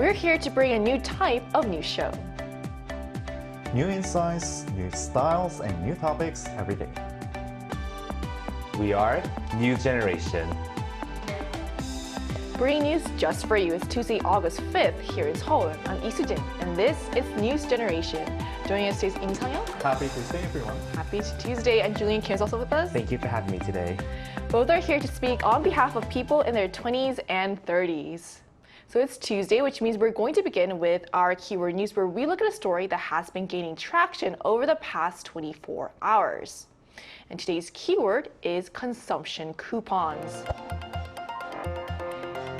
we're here to bring a new type of news show. New insights, new styles, and new topics every day. We are New Generation. Bringing news just for you. It's Tuesday, August 5th here in Seoul. I'm Lee Soo-jin, and this is News Generation. Joining us today is Im Sang-yeong. Happy Tuesday, everyone. Happy Tuesday, and Julian Kim is also with us. Thank you for having me today. Both are here to speak on behalf of people in their 20s and 30s. So it's Tuesday, which means we're going to begin with our keyword news, where we look at a story that has been gaining traction over the past 24 hours. And today's keyword is consumption coupons.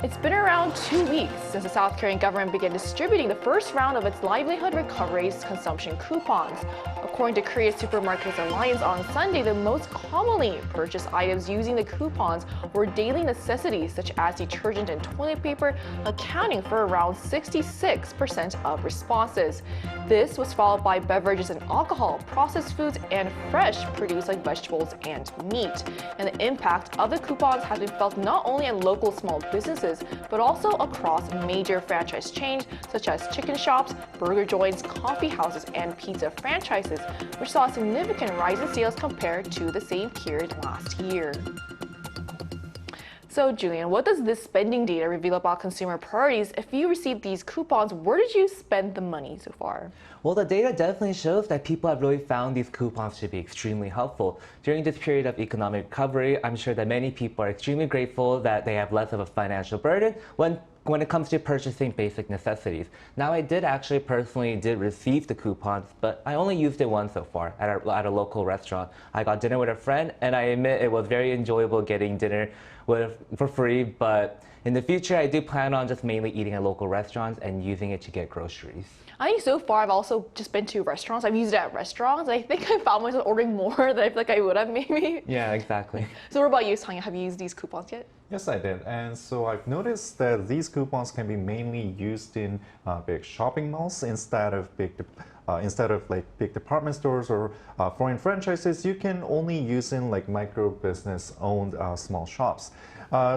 It's been around 2 weeks since the South Korean government began distributing the first round of its livelihood recovery's consumption coupons. According to Korea Supermarkets Alliance on Sunday, the most commonly purchased items using the coupons were daily necessities such as detergent and toilet paper, accounting for around 66% of responses. This was followed by beverages and alcohol, processed foods, and fresh produce like vegetables and meat. And the impact of the coupons has been felt not only in local small businesses, but also across major franchise chains such as chicken shops, burger joints, coffee houses, and pizza franchises, which saw a significant rise in sales compared to the same period last year. So, Julian, what does this spending data reveal about consumer priorities? If you received these coupons, where did you spend the money so far? Well, the data definitely shows that people have really found these coupons to be extremely helpful. During this period of economic recovery, I'm sure that many people are extremely grateful that they have less of a financial burden when it comes to purchasing basic necessities. Now, I did actually personally receive the coupons, but I only used it once so far at a local restaurant. I got dinner with a friend, and I admit it was very enjoyable getting dinner for free, but in the future, I do plan on just mainly eating at local restaurants and using it to get groceries. I think so far I've also just been to restaurants. I've used it at restaurants. I think I found myself ordering more than I feel like I would have maybe. Yeah, exactly. So what about you, Sang-yeong? Have you used these coupons yet? Yes, I did. And so I've noticed that these coupons can be mainly used in big shopping malls instead of big department stores or foreign franchises. You can only use in like micro business owned small shops.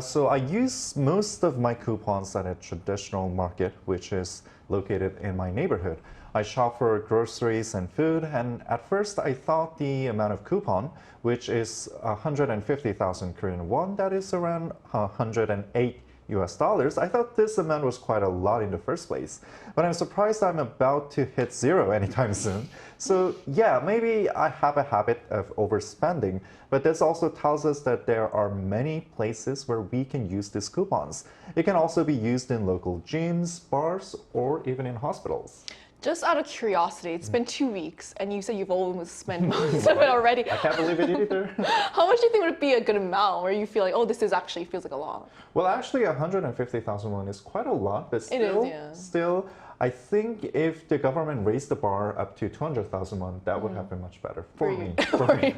So I use most of my coupons at a traditional market, which is located in my neighborhood. I shop for groceries and food, and at first I thought the amount of coupon, which is 150,000 Korean won, that is around 108 US dollars, I thought this amount was quite a lot in the first place. But I'm surprised I'm about to hit zero anytime soon. So yeah, maybe I have a habit of overspending, but this also tells us that there are many places where we can use these coupons. It can also be used in local gyms, bars, or even in hospitals. Just out of curiosity, it's been 2 weeks, and you said you've almost spent most of it already. I can't believe it either. How much do you think would be a good amount, where you feel like, oh, this is actually feels like a lot? Well, actually, 150,000 won is quite a lot, but still, I think if the government raised the bar up to 200,000 won, that would have been much better for me. Okay.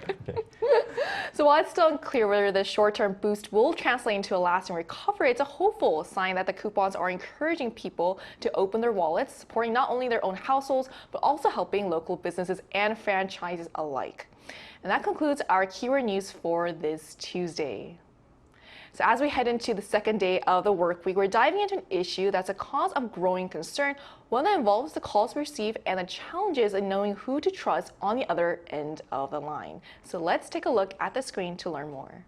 So while it's still unclear whether the short-term boost will translate into a lasting recovery, it's a hopeful sign that the coupons are encouraging people to open their wallets, supporting not only their own households, but also helping local businesses and franchises alike. And that concludes our keyword news for this Tuesday. So as we head into the second day of the work week, we're diving into an issue that's a cause of growing concern, one that involves the calls we receive and the challenges in knowing who to trust on the other end of the line. So let's take a look at the screen to learn more.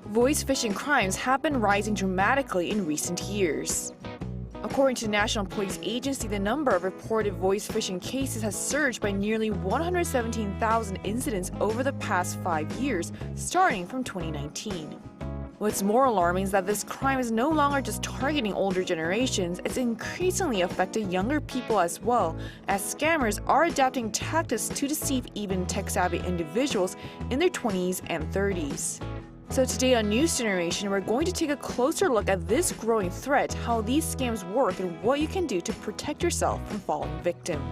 Voice phishing crimes have been rising dramatically in recent years. According to the National Police Agency, the number of reported voice phishing cases has surged by nearly 117,000 incidents over the past 5 years, starting from 2019. What's more alarming is that this crime is no longer just targeting older generations, it's increasingly affecting younger people as well, as scammers are adapting tactics to deceive even tech-savvy individuals in their 20s and 30s. So today on News Generation, we're going to take a closer look at this growing threat, how these scams work, and what you can do to protect yourself from falling victim.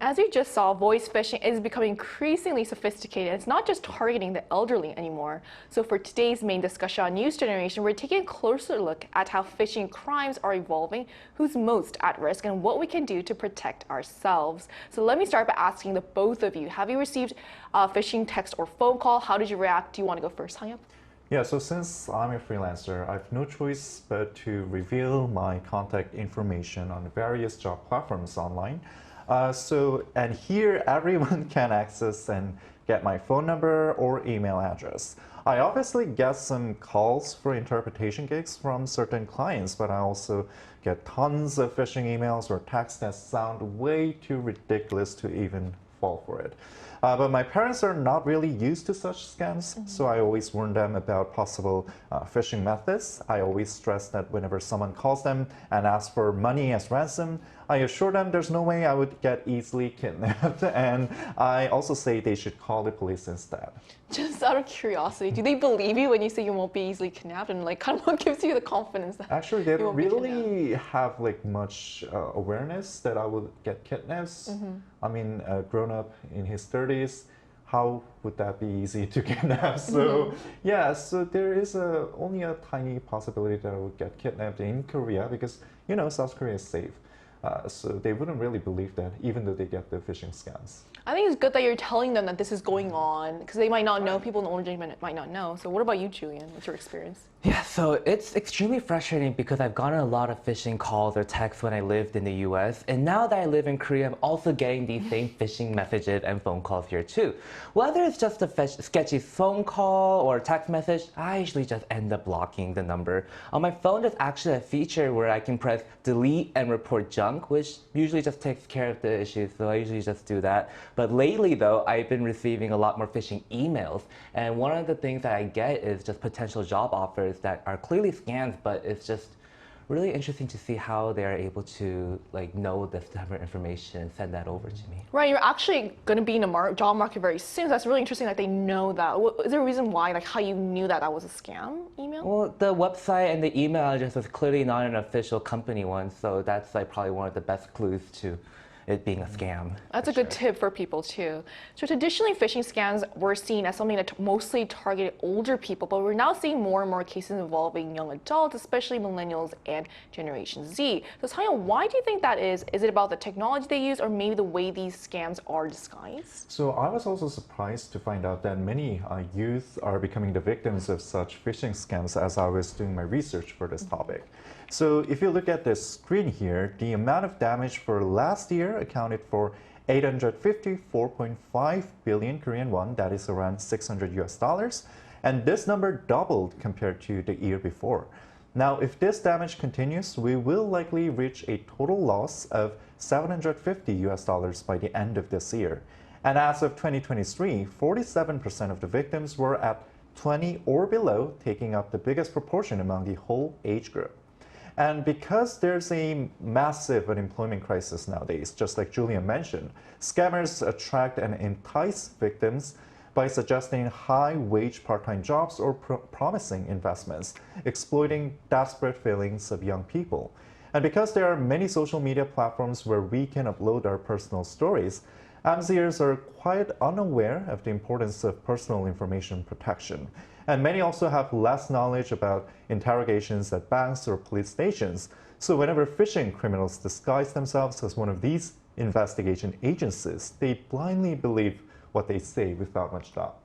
As you just saw, voice phishing is becoming increasingly sophisticated. It's not just targeting the elderly anymore. So for today's main discussion on News Generation, we're taking a closer look at how phishing crimes are evolving, who's most at risk, and what we can do to protect ourselves. So let me start by asking the both of you, have you received a phishing text or phone call? How did you react? Do you want to go first, Sang-yeong? Yeah, so since I'm a freelancer, I have no choice but to reveal my contact information on various job platforms online. And here everyone can access and get my phone number or email address. I obviously get some calls for interpretation gigs from certain clients, but I also get tons of phishing emails or texts that sound way too ridiculous to even fall for it. But my parents are not really used to such scams, so I always warn them about possible phishing methods. I always stress that whenever someone calls them and asks for money as ransom, I assure them there's no way I would get easily kidnapped, and I also say they should call the police instead. Just out of curiosity, do they believe you when you say you won't be easily kidnapped? And like, kind of what gives you the confidence that Actually, they you don't won't be kidnapped? really have like much awareness that I would get kidnapped. I mean, grown up in his 30s, how would that be easy to kidnap? So yeah, so there is only a tiny possibility that I would get kidnapped in Korea because, you know, South Korea is safe. So they wouldn't really believe that, even though they get the phishing scams. I think it's good that you're telling them that this is going on because they might not know. People in the older generation might not know. So what about you, Julian? What's your experience? Yeah, so it's extremely frustrating because I've gotten a lot of phishing calls or texts when I lived in the US. And now that I live in Korea, I'm also getting these same phishing messages and phone calls here too. Whether it's just a sketchy phone call or text message, I usually just end up blocking the number. On my phone, there's actually a feature where I can press delete and report junk, which usually just takes care of the issues. So I usually just do that. But lately though, I've been receiving a lot more phishing emails. And one of the things that I get is just potential job offers that are clearly scams, but it's just really interesting to see how they're able to like know this type of information and send that over to me. Right, you're actually going to be in a job market very soon. So that's really interesting that they know that. Is there a reason why, like how you knew that that was a scam email? Well, the website and the email address is clearly not an official company one, so that's like probably one of the best clues to it being a scam. That's a good tip for people too. So traditionally, phishing scams were seen as something that mostly targeted older people, but we're now seeing more and more cases involving young adults, especially millennials and Generation Z. So Tanya, why do you think that is? Is it about the technology they use or maybe the way these scams are disguised? So I was also surprised to find out that many youth are becoming the victims of such phishing scams as I was doing my research for this topic. So if you look at this screen here, the amount of damage for last year accounted for 854.5 billion Korean won, that is around 600 US dollars. And this number doubled compared to the year before. Now, if this damage continues, we will likely reach a total loss of 750 US dollars by the end of this year. And as of 2023, 47% of the victims were at 20 or below, taking up the biggest proportion among the whole age group. And because there's a massive unemployment crisis nowadays, just like Julian mentioned, scammers attract and entice victims by suggesting high-wage part-time jobs or promising investments, exploiting desperate feelings of young people. And because there are many social media platforms where we can upload our personal stories, MZers are quite unaware of the importance of personal information protection. And many also have less knowledge about interrogations at banks or police stations. So whenever phishing criminals disguise themselves as one of these investigation agencies, they blindly believe what they say without much doubt.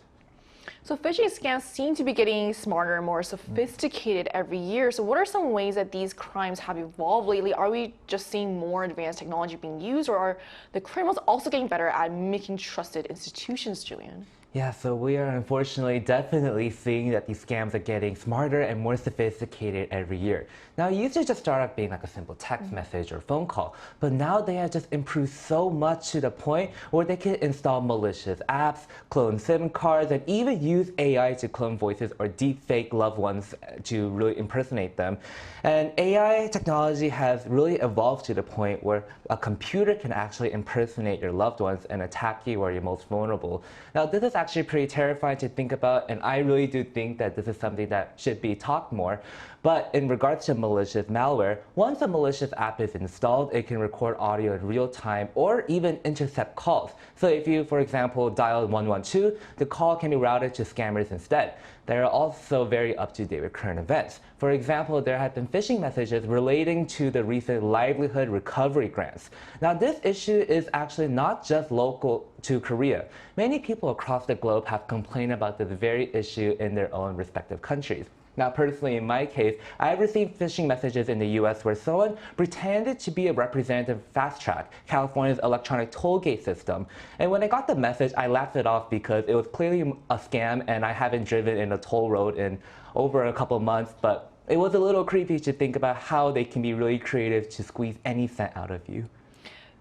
So phishing scams seem to be getting smarter and more sophisticated every year. So what are some ways that these crimes have evolved lately? Are we just seeing more advanced technology being used, or are the criminals also getting better at making trusted institutions, Julian? Yeah, so we are unfortunately definitely seeing that these scams are getting smarter and more sophisticated every year. Now, it used to just start out being like a simple text message or phone call, but now they have just improved so much to the point where they can install malicious apps, clone SIM cards, and even use AI to clone voices or deepfake loved ones to really impersonate them. And AI technology has really evolved to the point where a computer can actually impersonate your loved ones and attack you where you're most vulnerable. Now, this is actually pretty terrifying to think about, and I really do think that this is something that should be talked more. But in regards to malicious malware, once a malicious app is installed, it can record audio in real time or even intercept calls. So if you, for example, dial 112, the call can be routed to scammers instead. They are also very up-to-date with current events. For example, there have been phishing messages relating to the recent livelihood recovery grants. Now, this issue is actually not just local to Korea. Many people across the globe have complained about this very issue in their own respective countries. Now, personally, in my case, I have received phishing messages in the US where someone pretended to be a representative of Fast Track, California's electronic toll gate system. And when I got the message, I laughed it off because it was clearly a scam and I haven't driven in a toll road in over a couple months, but it was a little creepy to think about how they can be really creative to squeeze any cent out of you.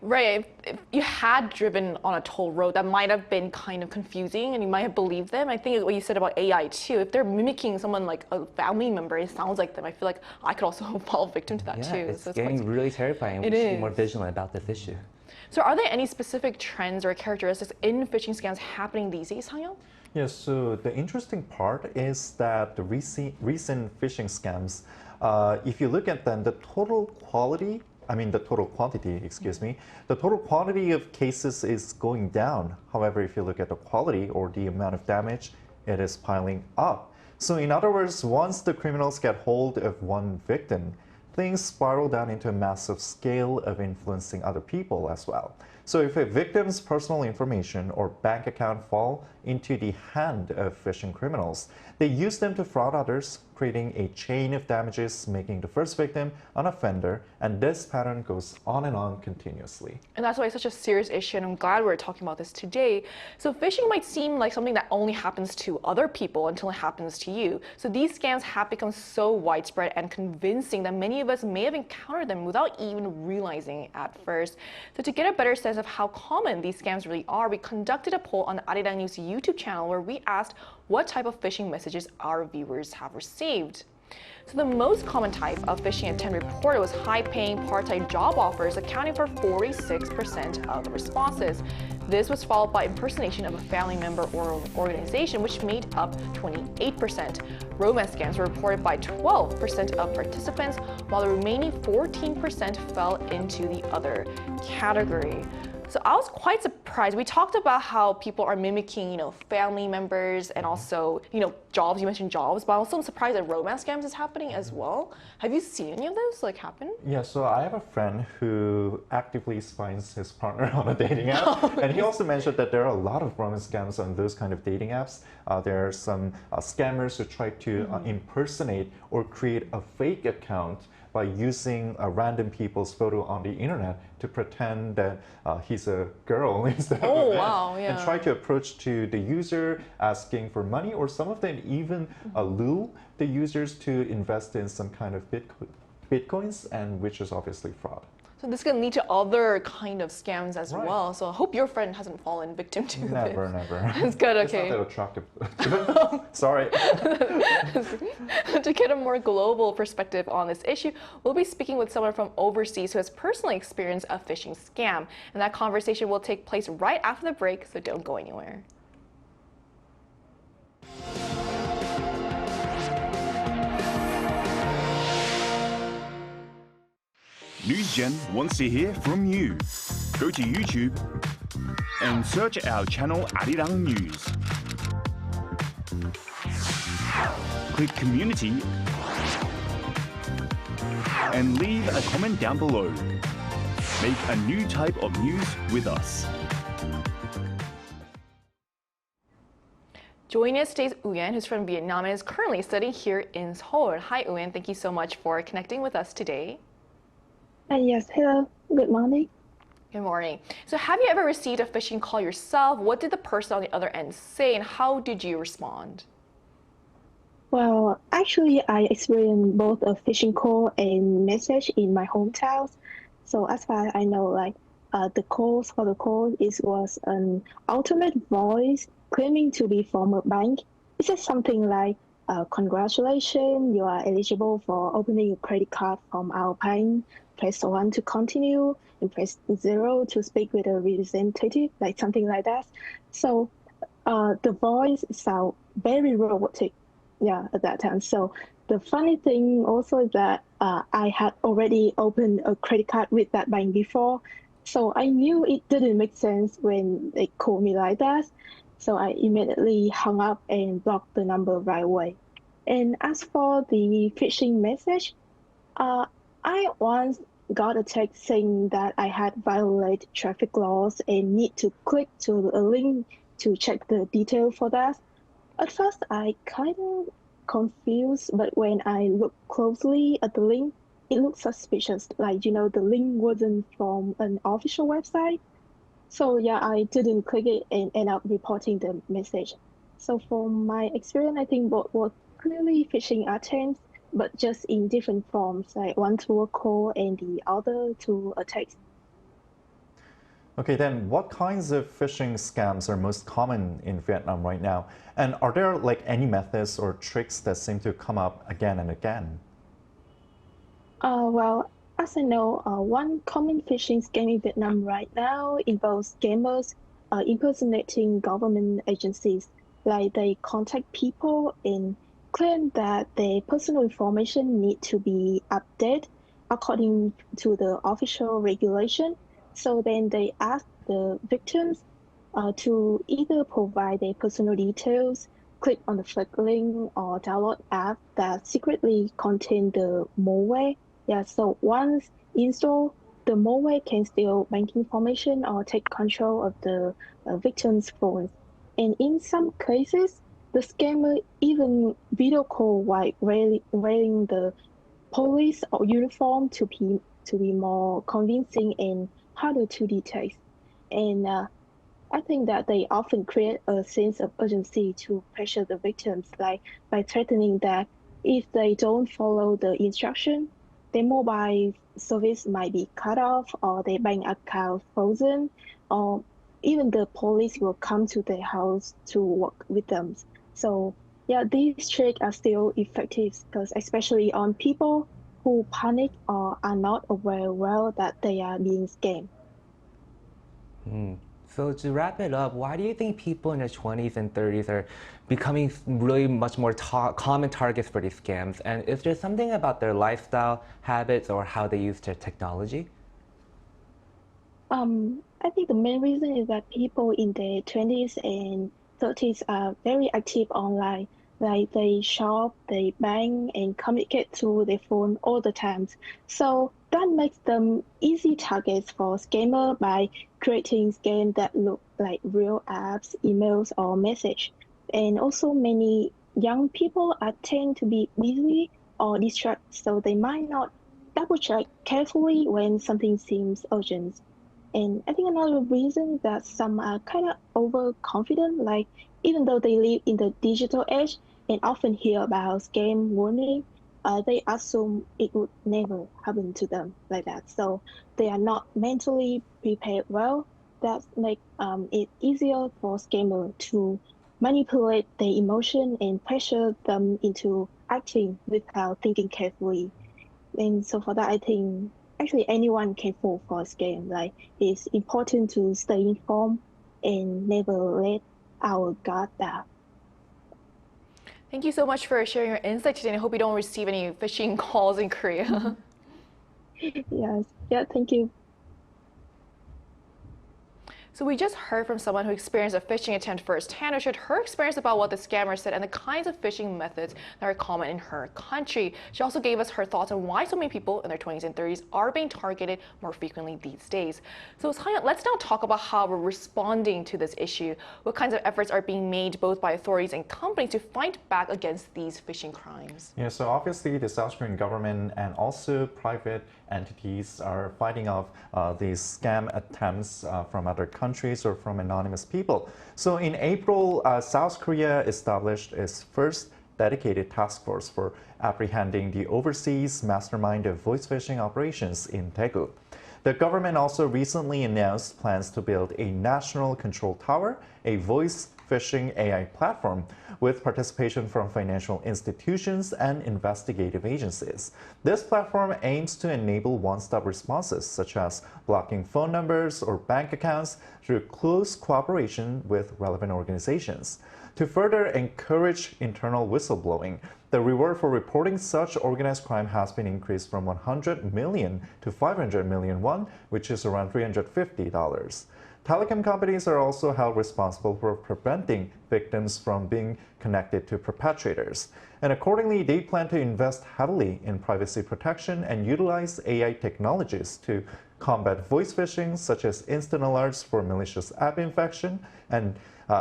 Right. If you had driven on a toll road, that might have been kind of confusing and you might have believed them. I think what you said about AI too, if they're mimicking someone like a family member, it sounds like them. I feel like I could also fall victim to that too. It's so getting really terrifying. We should be more vigilant about this issue. So are there any specific trends or characteristics in phishing scams happening these days, Sang-yeon? Yes, so the interesting part is that the recent phishing scams, if you look at them, the total quantity, the total quantity of cases is going down. However, if you look at the quality or the amount of damage, it is piling up. So in other words, once the criminals get hold of one victim, things spiral down into a massive scale of influencing other people as well. So if a victim's personal information or bank account fall into the hand of phishing criminals, they use them to fraud others, creating a chain of damages, making the first victim an offender, and this pattern goes on and on continuously. And that's why it's such a serious issue, and I'm glad we're talking about this today. So phishing might seem like something that only happens to other people until it happens to you. So these scams have become so widespread and convincing that many of us may have encountered them without even realizing at first. So to get a better sense of how common these scams really are, we conducted a poll on the Arirang News YouTube channel where we asked what type of phishing messages our viewers have received. So the most common type of phishing attempt reported was high-paying part-time job offers, accounting for 46% of the responses. This was followed by impersonation of a family member or organization, which made up 28%. Romance scams were reported by 12% of participants, while the remaining 14% fell into the other category. So I was quite surprised. We talked about how people are mimicking, family members and also, jobs. You mentioned jobs, but I'm also surprised that romance scams is happening as well. Have you seen any of those happen? Yeah, so I have a friend who actively finds his partner on a dating app. And he also mentioned that there are a lot of romance scams on those kind of dating apps. There are some scammers who try to impersonate or create a fake account by using random people's photo on the internet to pretend that he's a girl instead of a man. Wow, yeah. And try to approach to the user asking for money, or some of them even lure the users to invest in some kind of bitcoins, and which is obviously fraud. So this can lead to other kind of scams as well. So I hope your friend hasn't fallen victim to this. Never. That's good, okay. It's not that attractive. Sorry. To get a more global perspective on this issue, we'll be speaking with someone from overseas who has personally experienced a phishing scam. And that conversation will take place right after the break, so don't go anywhere. NewsGen wants to hear from you. Go to YouTube and search our channel Arirang News. Click Community and leave a comment down below. Make a new type of news with us. Joining us today is Uyen, who's from Vietnam and is currently studying here in Seoul. Hi, Uyen. Thank you so much for connecting with us today. Yes, hello. Good morning. Good morning. So have you ever received a phishing call yourself? What did the person on the other end say, and how did you respond? Well, actually, I experienced both a phishing call and message in my hometown. So as far as I know, the calls for the call was an alternate voice claiming to be from a bank. It says something like, congratulations, you are eligible for opening a credit card from our bank. Press 1 to continue, and press 0 to speak with a representative, something like that. So the voice sounds very robotic, at that time. So the funny thing also is that I had already opened a credit card with that bank before, so I knew it didn't make sense when they called me like that. So I immediately hung up and blocked the number right away. And as for the phishing message, I once got a text saying that I had violated traffic laws and need to click to a link to check the detail for that. At first, I kind of confused, but when I looked closely at the link, it looked suspicious. Like, the link wasn't from an official website. So yeah, I didn't click it and end up reporting the message. So from my experience, I think both were clearly phishing attempts, but just in different forms, like one to a call and the other to a text. Okay, then what kinds of phishing scams are most common in Vietnam right now? And are there like any methods or tricks that seem to come up again and again? Well, as I know, one common phishing scam in Vietnam right now involves scammers impersonating government agencies. Like they contact people and claim that their personal information need to be updated according to the official regulation. So then they ask the victims to either provide their personal details, click on the fake link, or download app that secretly contain the malware. Yeah, so once installed, the malware can steal bank information or take control of the victim's phone. And in some cases, the scammer even video call while wearing the police or uniform to be more convincing and harder to detect. And I think that they often create a sense of urgency to pressure the victims, like by threatening that if they don't follow the instruction, their mobile service might be cut off or their bank account frozen, or even the police will come to their house to work with them. So yeah, these tricks are still effective because especially on people who panic or are not aware well that they are being scammed. So to wrap it up, why do you think people in their 20s and 30s are becoming really much more common targets for these scams? And is there something about their lifestyle, habits, or how they use their technology? I think the main reason is that people in their 20s and 30s are very active online. Like they shop, they bank, and communicate through their phone all the time. So that makes them easy targets for scammer by creating scams that look like real apps, emails, or message. And also many young people are tend to be busy or distracted, so they might not double check carefully when something seems urgent. And I think another reason is that some are kind of overconfident, like even though they live in the digital age and often hear about scam warning, they assume it would never happen to them like that. So they are not mentally prepared well. That make it easier for scammer to manipulate their emotion and pressure them into acting without thinking carefully. And so for that, I think actually anyone can fall for a scam. Like it's important to stay informed and never let our guard down. Thank you so much for sharing your insight today. I hope you don't receive any phishing calls in Korea. Yes. Yeah, thank you. So we just heard from someone who experienced a phishing attempt firsthand, who shared her experience about what the scammer said and the kinds of phishing methods that are common in her country. She also gave us her thoughts on why so many people in their 20s and 30s are being targeted more frequently these days. So let's now talk about how we're responding to this issue. What kinds of efforts are being made both by authorities and companies to fight back against these phishing crimes? Yeah, so obviously the South Korean government and also private entities are fighting off these scam attempts from other countries or from anonymous people. So in April, South Korea established its first dedicated task force for apprehending the overseas mastermind of voice phishing operations in Daegu. The government also recently announced plans to build a national control tower, a voice phishing AI platform with participation from financial institutions and investigative agencies. This platform aims to enable one-stop responses, such as blocking phone numbers or bank accounts through close cooperation with relevant organizations. To further encourage internal whistleblowing, the reward for reporting such organized crime has been increased from 100 million to 500 million won, which is around $350. Telecom companies are also held responsible for preventing victims from being connected to perpetrators. And accordingly, they plan to invest heavily in privacy protection and utilize AI technologies to combat voice phishing, such as instant alerts for malicious app infection and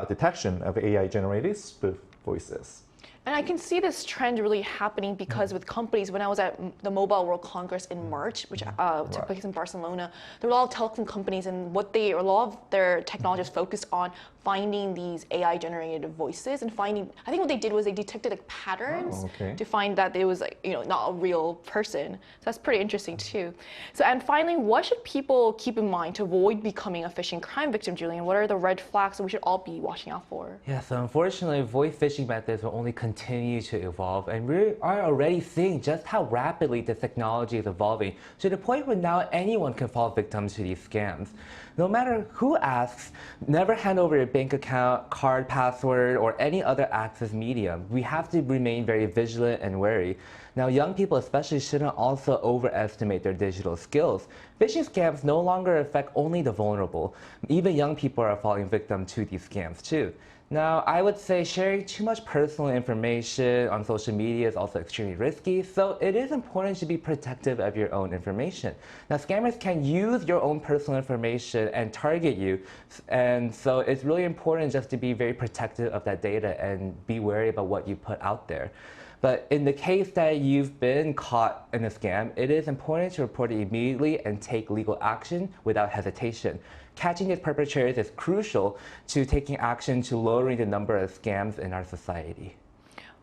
detection of AI-generated spoof voices. And I can see this trend really happening because with companies, when I was at the Mobile World Congress in March, which took place in Barcelona, there were a lot of telecom companies, and a lot of their technology is focused on finding these AI-generated voices and finding. I think what they did was they detected like patterns to find that it was not a real person. So that's pretty interesting too. So and finally, what should people keep in mind to avoid becoming a phishing crime victim, Julian? What are the red flags that we should all be watching out for? Yeah, so unfortunately, voice phishing methods will only continue to evolve, and we are already seeing just how rapidly the technology is evolving to the point where now anyone can fall victim to these scams. No matter who asks, never hand over your bank account, card password, or any other access medium. We have to remain very vigilant and wary. Now, young people especially shouldn't also overestimate their digital skills. Phishing scams no longer affect only the vulnerable. Even young people are falling victim to these scams too. Now, I would say sharing too much personal information on social media is also extremely risky, so it is important to be protective of your own information. Now, scammers can use your own personal information and target you, and so it's really important just to be very protective of that data and be wary about what you put out there. But in the case that you've been caught in a scam, it is important to report it immediately and take legal action without hesitation. Catching its perpetrators is crucial to taking action to lowering the number of scams in our society.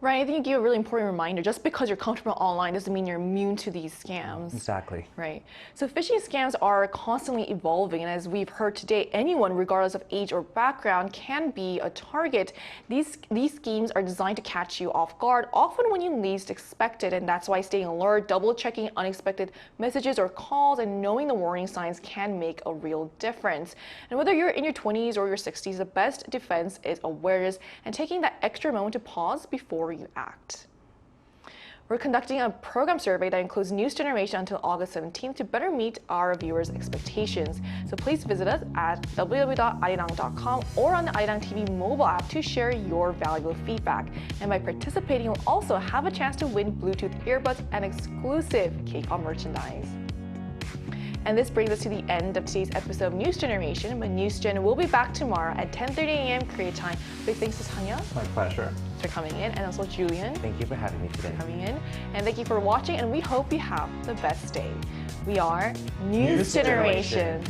Right, I think you give a really important reminder. Just because you're comfortable online doesn't mean you're immune to these scams. Exactly. Right. So phishing scams are constantly evolving, and as we've heard today, anyone, regardless of age or background, can be a target. These schemes are designed to catch you off guard, often when you least expect it, and that's why staying alert, double-checking unexpected messages or calls, and knowing the warning signs can make a real difference. And whether you're in your 20s or your 60s, the best defense is awareness and taking that extra moment to pause before you act. We're conducting a program survey that includes news generation until August 17th to better meet our viewers' expectations. So please visit us at www.arirang.com or on the Arirang TV mobile app to share your valuable feedback. And by participating, you'll also have a chance to win Bluetooth earbuds and exclusive K-pop merchandise. And this brings us to the end of today's episode of News Generation. But News Gen will be back tomorrow at 10:30 a.m. Korea time. Big thanks to Tanya. My pleasure. For coming in, and also Julian. Thank you for having me today. Coming in, and thank you for watching. And we hope you have the best day. We are News Generation.